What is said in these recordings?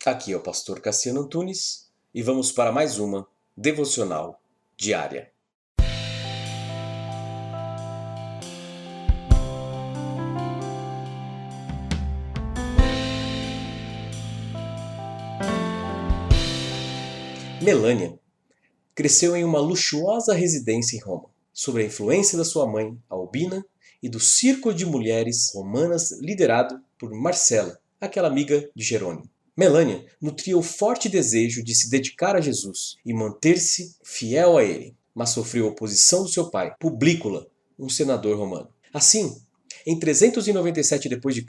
Aqui é o pastor Cassiano Antunes e vamos para mais uma devocional diária. Melania cresceu em uma luxuosa residência em Roma, sob a influência da sua mãe, Albina, e do círculo de mulheres romanas liderado por Marcela, aquela amiga de Jerônimo. Melania nutria o forte desejo de se dedicar a Jesus e manter-se fiel a ele, mas sofreu a oposição do seu pai, Publícola, um senador romano. Assim, em 397 d.C.,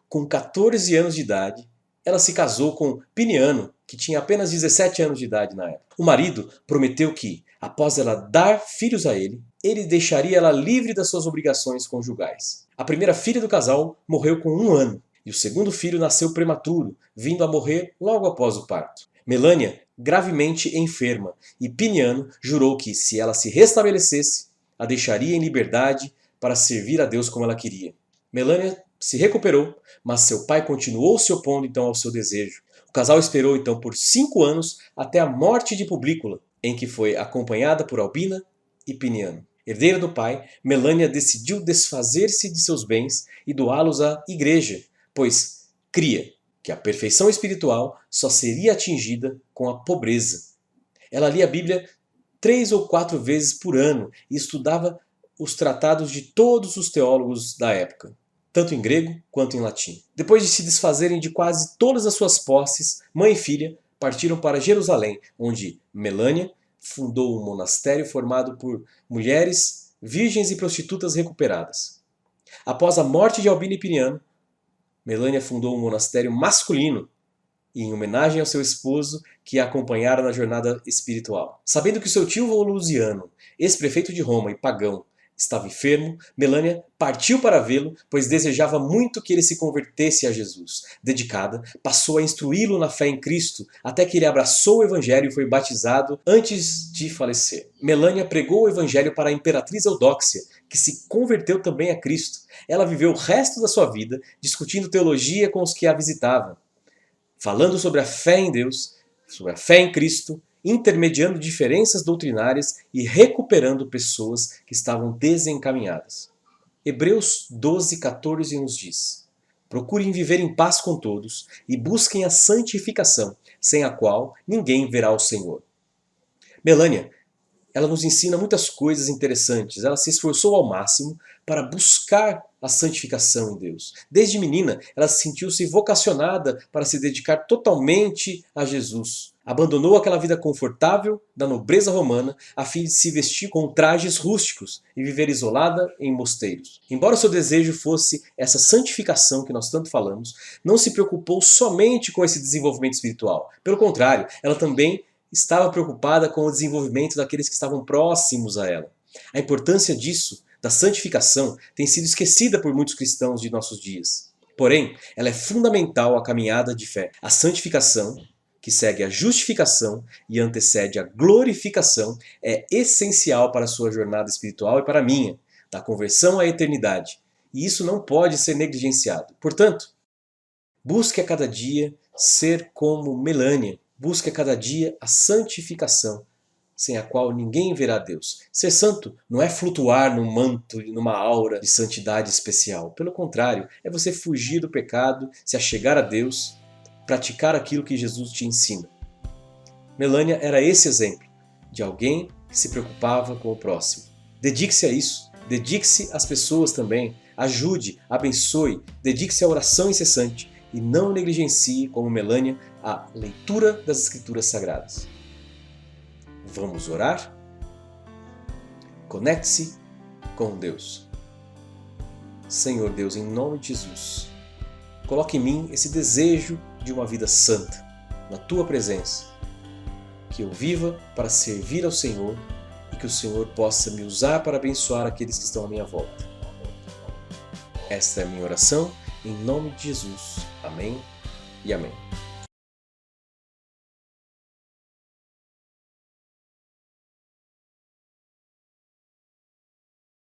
com 14 anos de idade, ela se casou com Piniano, que tinha apenas 17 anos de idade na época. O marido prometeu que, após ela dar filhos a ele deixaria ela livre das suas obrigações conjugais. A primeira filha do casal morreu com 1 ano, e o segundo filho nasceu prematuro, vindo a morrer logo após o parto. Melania, gravemente enferma, e Piniano jurou que, se ela se restabelecesse, a deixaria em liberdade para servir a Deus como ela queria. Melania se recuperou, mas seu pai continuou se opondo então ao seu desejo. O casal esperou então por 5 anos até a morte de Publícola, em que foi acompanhada por Albina e Piniano. Herdeira do pai, Melania decidiu desfazer-se de seus bens e doá-los à igreja, pois cria que a perfeição espiritual só seria atingida com a pobreza. Ela lia a Bíblia 3 ou 4 vezes por ano e estudava os tratados de todos os teólogos da época, tanto em grego quanto em latim. Depois de se desfazerem de quase todas as suas posses, mãe e filha partiram para Jerusalém, onde Melania fundou um monastério formado por mulheres, virgens e prostitutas recuperadas. Após a morte de Albina e Piniano, Melania fundou um monastério masculino em homenagem ao seu esposo que a acompanhara na jornada espiritual. Sabendo que seu tio Volusiano, ex-prefeito de Roma e pagão, estava enfermo, Melania partiu para vê-lo, pois desejava muito que ele se convertesse a Jesus. Dedicada, passou a instruí-lo na fé em Cristo, até que ele abraçou o Evangelho e foi batizado antes de falecer. Melania pregou o Evangelho para a imperatriz Eudóxia, que se converteu também a Cristo. Ela viveu o resto da sua vida discutindo teologia com os que a visitavam, falando sobre a fé em Deus, sobre a fé em Cristo, intermediando diferenças doutrinárias e recuperando pessoas que estavam desencaminhadas. Hebreus 12:14 nos diz: procurem viver em paz com todos e busquem a santificação, sem a qual ninguém verá o Senhor. Melania, ela nos ensina muitas coisas interessantes. Ela se esforçou ao máximo para buscar a santificação em Deus. Desde menina, ela sentiu-se vocacionada para se dedicar totalmente a Jesus. Abandonou aquela vida confortável da nobreza romana a fim de se vestir com trajes rústicos e viver isolada em mosteiros. Embora o seu desejo fosse essa santificação que nós tanto falamos, não se preocupou somente com esse desenvolvimento espiritual. Pelo contrário, ela também estava preocupada com o desenvolvimento daqueles que estavam próximos a ela. A importância disso, da santificação, tem sido esquecida por muitos cristãos de nossos dias. Porém, ela é fundamental à caminhada de fé. A santificação, que segue a justificação e antecede a glorificação, é essencial para a sua jornada espiritual e para a minha, da conversão à eternidade. E isso não pode ser negligenciado. Portanto, busque a cada dia ser como Melania. Busque a cada dia a santificação, sem a qual ninguém verá Deus. Ser santo não é flutuar num manto, numa aura de santidade especial. Pelo contrário, é você fugir do pecado, se achegar a Deus, praticar aquilo que Jesus te ensina. Melania era esse exemplo de alguém que se preocupava com o próximo. Dedique-se a isso. Dedique-se às pessoas também. Ajude, abençoe. Dedique-se à oração incessante. E não negligencie, como Melania, a leitura das Escrituras Sagradas. Vamos orar? Conecte-se com Deus. Senhor Deus, em nome de Jesus, coloque em mim esse desejo de uma vida santa, na Tua presença. Que eu viva para servir ao Senhor e que o Senhor possa me usar para abençoar aqueles que estão à minha volta. Esta é a minha oração, em nome de Jesus. Amém e amém.